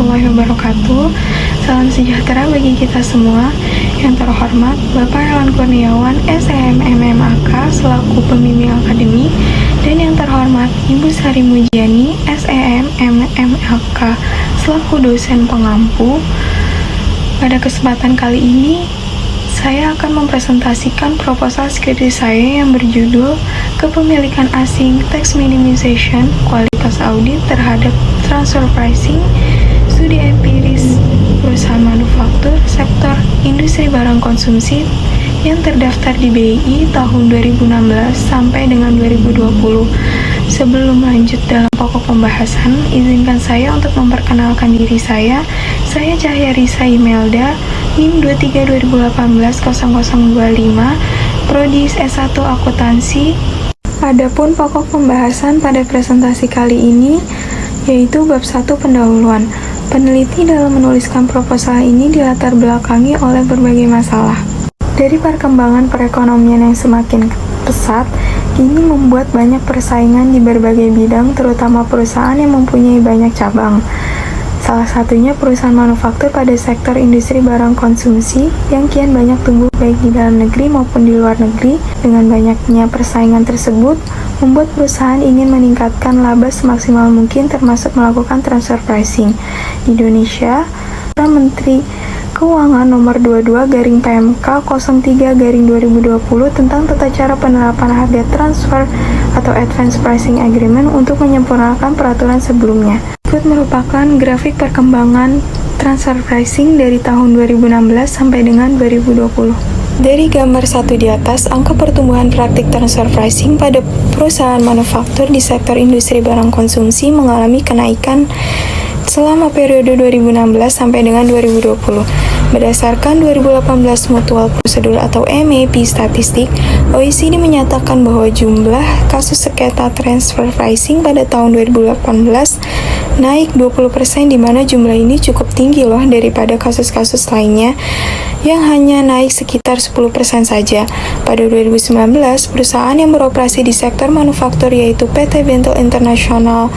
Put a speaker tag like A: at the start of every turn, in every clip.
A: warahmatullahi wabarakatuh. Salam sejahtera bagi kita semua. Yang terhormat Bapak Helan Kurniawan, SEM MMAK selaku pembimbing akademik, dan yang terhormat Ibu Sari Mujiani, SEM MMAK selaku dosen pengampu. Pada kesempatan kali ini, saya akan mempresentasikan proposal skripsi saya yang berjudul Kepemilikan Asing, Tax Minimization, Kualitas Audit Terhadap Transfer Pricing, Studi Empiris Perusahaan Manufaktur Sektor Industri Barang Konsumsi yang terdaftar di BI tahun 2016 sampai dengan 2020. Sebelum lanjut dalam pokok pembahasan, izinkan saya untuk memperkenalkan diri saya. Saya Cahya Risa Imelda, NIM 23/2018-0025, Prodi S1 Akuntansi. Adapun pokok pembahasan pada presentasi kali ini yaitu bab 1 pendahuluan. Peneliti dalam menuliskan proposal ini dilatar belakangi oleh berbagai masalah. Dari perkembangan perekonomian yang semakin pesat, ini membuat banyak persaingan di berbagai bidang, terutama perusahaan yang mempunyai banyak cabang. Salah satunya perusahaan manufaktur pada sektor industri barang konsumsi yang kian banyak tumbuh baik di dalam negeri maupun di luar negeri. Dengan banyaknya persaingan tersebut, membuat perusahaan ingin meningkatkan laba semaksimal mungkin termasuk melakukan transfer pricing. Di Indonesia, Menteri Keuangan nomor 22/PMK 03/2020 tentang tata cara penerapan harga transfer atau Advance Pricing Agreement untuk menyempurnakan peraturan sebelumnya. Berikut merupakan grafik perkembangan transfer pricing dari tahun 2016 sampai dengan 2020. Dari gambar 1 di atas, angka pertumbuhan praktik transfer pricing pada perusahaan manufaktur di sektor industri barang konsumsi mengalami kenaikan selama periode 2016 sampai dengan 2020. Berdasarkan 2018 Mutual Procedure atau MAP statistik, OECD menyatakan bahwa jumlah kasus sengketa transfer pricing pada tahun 2018 naik 20%, di mana jumlah ini cukup tinggi loh daripada kasus-kasus lainnya yang hanya naik sekitar 10% saja. Pada 2019, perusahaan yang beroperasi di sektor manufaktur yaitu PT Bentel International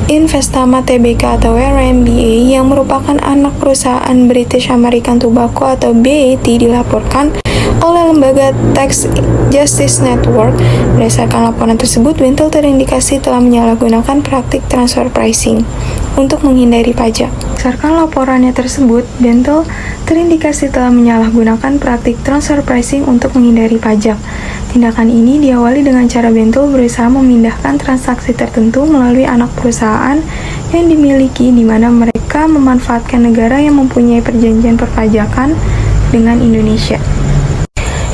A: Investama Tbk atau RMBA yang merupakan anak perusahaan British American Tobacco atau BAT dilaporkan oleh lembaga Tax Justice Network. Berdasarkan laporan tersebut, Bentel terindikasi telah menyalahgunakan praktik transfer pricing untuk menghindari pajak. Berdasarkan laporannya tersebut, Bentel terindikasi telah menyalahgunakan praktik transfer pricing untuk menghindari pajak. Tindakan ini diawali dengan cara Bentel berusaha memindahkan transaksi tertentu melalui anak perusahaan yang dimiliki, di mana mereka memanfaatkan negara yang mempunyai perjanjian perpajakan dengan Indonesia.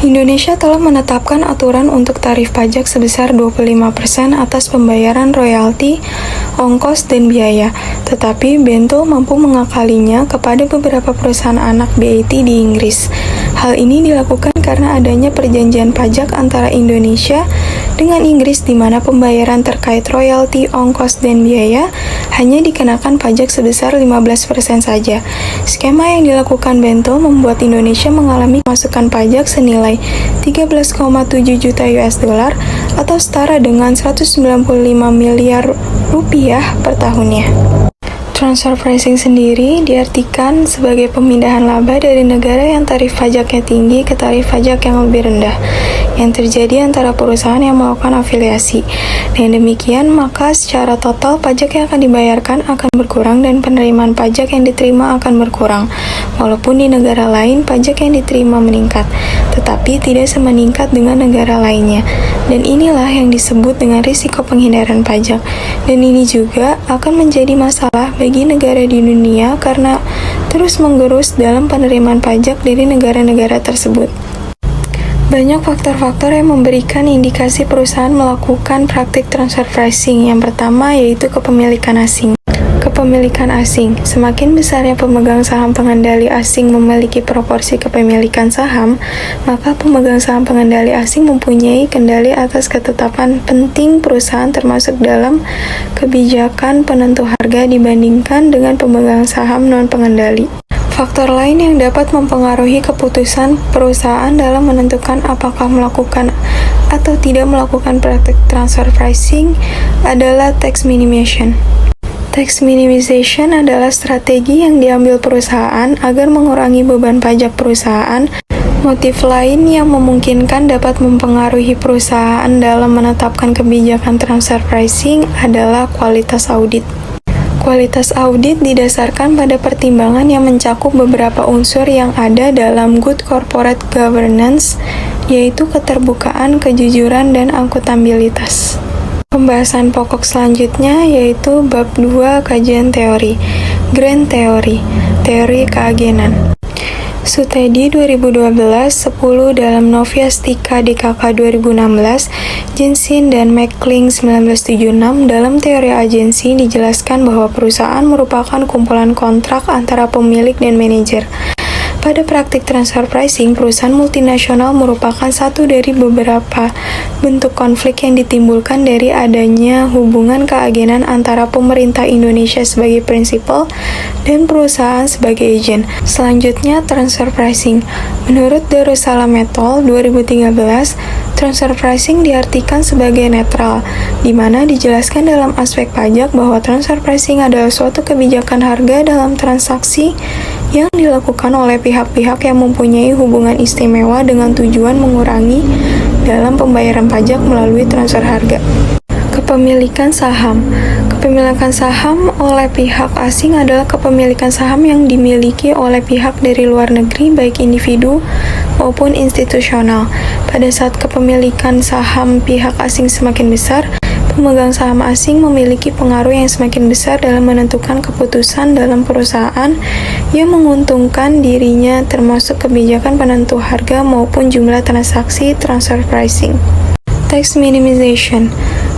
A: Indonesia telah menetapkan aturan untuk tarif pajak sebesar 25% atas pembayaran royalti, ongkos, dan biaya. Tetapi Bentel mampu mengakalinya kepada beberapa perusahaan anak BAT di Inggris. Hal ini dilakukan karena adanya perjanjian pajak antara Indonesia dengan Inggris di mana pembayaran terkait royalti, ongkos, dan biaya hanya dikenakan pajak sebesar 15% saja. Skema yang dilakukan Bentel membuat Indonesia mengalami masukan pajak senilai 13,7 juta US dollar atau setara dengan 195 miliar rupiah per tahunnya. Transfer pricing sendiri diartikan sebagai pemindahan laba dari negara yang tarif pajaknya tinggi ke tarif pajak yang lebih rendah yang terjadi antara perusahaan yang melakukan afiliasi. Dengan demikian, maka secara total pajak yang akan dibayarkan akan berkurang dan penerimaan pajak yang diterima akan berkurang. Walaupun di negara lain pajak yang diterima meningkat, tetapi tidak semeningkat dengan negara lainnya. Dan inilah yang disebut dengan risiko penghindaran pajak. Dan ini juga akan menjadi masalah bagi negara di dunia karena terus menggerus dalam penerimaan pajak dari negara-negara tersebut. Banyak faktor-faktor yang memberikan indikasi perusahaan melakukan praktik transfer pricing. Yang pertama yaitu kepemilikan asing. Kepemilikan asing. Semakin besarnya pemegang saham pengendali asing memiliki proporsi kepemilikan saham, maka pemegang saham pengendali asing mempunyai kendali atas ketetapan penting perusahaan termasuk dalam kebijakan penentu harga dibandingkan dengan pemegang saham non-pengendali. Faktor lain yang dapat mempengaruhi keputusan perusahaan dalam menentukan apakah melakukan atau tidak melakukan praktik transfer pricing adalah tax minimization. Tax minimization adalah strategi yang diambil perusahaan agar mengurangi beban pajak perusahaan. Motif lain yang memungkinkan dapat mempengaruhi perusahaan dalam menetapkan kebijakan transfer pricing adalah kualitas audit. Kualitas audit didasarkan pada pertimbangan yang mencakup beberapa unsur yang ada dalam good corporate governance, yaitu keterbukaan, kejujuran, dan akuntabilitas. Pembahasan pokok selanjutnya yaitu bab 2 kajian teori, Grand Theory, teori keagenan. Sutedi 2012, 10 dalam Noviastika DKK 2016, Jensen dan McClung 1976 dalam teori agensi dijelaskan bahwa perusahaan merupakan kumpulan kontrak antara pemilik dan manajer. Pada praktik transfer pricing, perusahaan multinasional merupakan satu dari beberapa bentuk konflik yang ditimbulkan dari adanya hubungan keagenan antara pemerintah Indonesia sebagai prinsipal dan perusahaan sebagai agen. Selanjutnya, transfer pricing. Menurut Darussalam et al. 2013, transfer pricing diartikan sebagai netral, di mana dijelaskan dalam aspek pajak bahwa transfer pricing adalah suatu kebijakan harga dalam transaksi yang dilakukan oleh pihak-pihak yang mempunyai hubungan istimewa dengan tujuan mengurangi dalam pembayaran pajak melalui transfer harga. Kepemilikan saham. Kepemilikan saham oleh pihak asing adalah kepemilikan saham yang dimiliki oleh pihak dari luar negeri, baik individu maupun institusional. Pada saat kepemilikan saham pihak asing semakin besar, pemegang saham asing memiliki pengaruh yang semakin besar dalam menentukan keputusan dalam perusahaan yang menguntungkan dirinya, termasuk kebijakan penentu harga maupun jumlah transaksi transfer pricing. Tax minimization.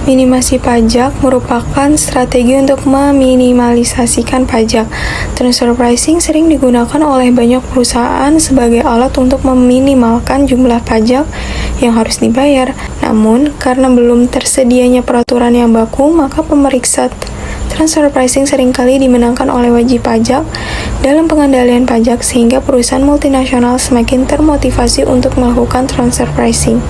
A: Minimasi pajak merupakan strategi untuk meminimalisasikan pajak. Transfer pricing sering digunakan oleh banyak perusahaan sebagai alat untuk meminimalkan jumlah pajak yang harus dibayar. Namun, karena belum tersedianya peraturan yang baku, maka pemeriksa transfer pricing seringkali dimenangkan oleh wajib pajak dalam pengendalian pajak, sehingga perusahaan multinasional semakin termotivasi untuk melakukan transfer pricing.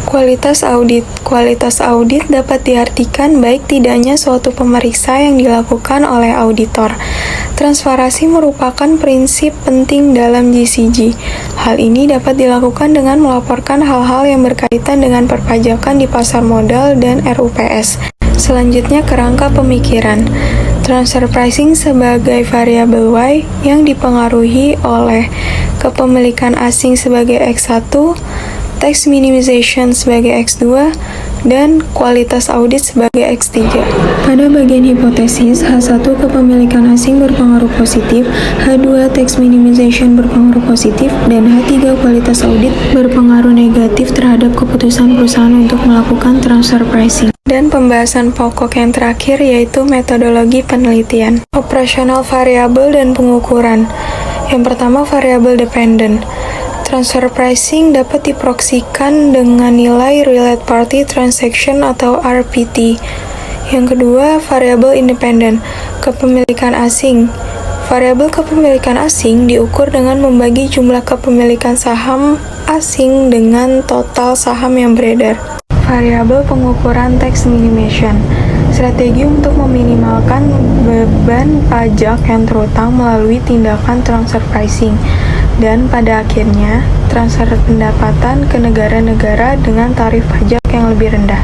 A: Kualitas audit. Kualitas audit dapat diartikan baik tidaknya suatu pemeriksa yang dilakukan oleh auditor. Transparansi merupakan prinsip penting dalam GCG. Hal ini dapat dilakukan dengan melaporkan hal-hal yang berkaitan dengan perpajakan di pasar modal dan RUPS. Selanjutnya, kerangka pemikiran. Transfer pricing sebagai variabel Y yang dipengaruhi oleh kepemilikan asing sebagai X1, tax minimization sebagai X2, dan kualitas audit sebagai X3. Pada bagian hipotesis, H1 kepemilikan asing berpengaruh positif, H2 tax minimization berpengaruh positif, dan H3 kualitas audit berpengaruh negatif terhadap keputusan perusahaan untuk melakukan transfer pricing. Dan pembahasan pokok yang terakhir yaitu metodologi penelitian, operasional variabel dan pengukuran. Yang pertama, variabel dependent. Transfer pricing dapat diproksikan dengan nilai Related Party Transaction atau RPT. Yang kedua, variabel independen, kepemilikan asing. Variabel kepemilikan asing diukur dengan membagi jumlah kepemilikan saham asing dengan total saham yang beredar. Variabel pengukuran tax minimization, strategi untuk meminimalkan beban pajak yang terutang melalui tindakan transfer pricing, dan pada akhirnya transfer pendapatan ke negara-negara dengan tarif pajak yang lebih rendah.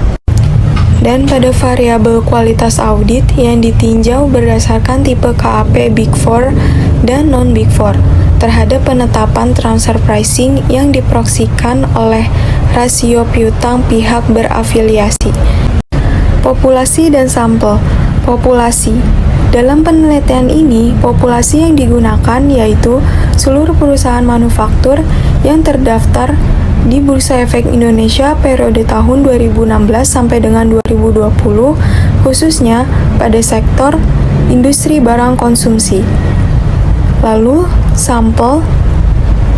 A: Dan pada variabel kualitas audit yang ditinjau berdasarkan tipe KAP Big Four dan non-Big Four terhadap penetapan transfer pricing yang diproksikan oleh rasio piutang pihak berafiliasi. Populasi dan sampel. Populasi. Dalam penelitian ini, populasi yang digunakan yaitu seluruh perusahaan manufaktur yang terdaftar di Bursa Efek Indonesia periode tahun 2016 sampai dengan 2020, khususnya pada sektor industri barang konsumsi. Lalu, sampel.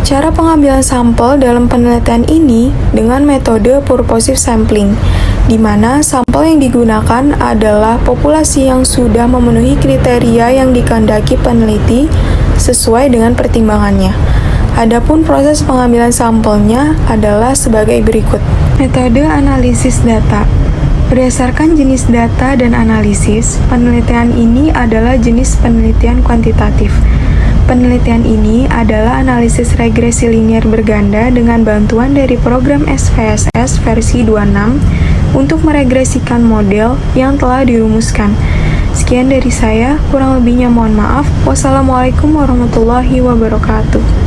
A: Cara pengambilan sampel dalam penelitian ini dengan metode purposive sampling, di mana sampel yang digunakan adalah populasi yang sudah memenuhi kriteria yang dikehendaki peneliti sesuai dengan pertimbangannya. Adapun proses pengambilan sampelnya adalah sebagai berikut. Metode analisis data. Berdasarkan jenis data dan analisis, penelitian ini adalah jenis penelitian kuantitatif. Penelitian ini adalah analisis regresi linier berganda dengan bantuan dari program SPSS versi 26 untuk meregresikan model yang telah dirumuskan. Sekian dari saya, kurang lebihnya mohon maaf. Wassalamualaikum warahmatullahi wabarakatuh.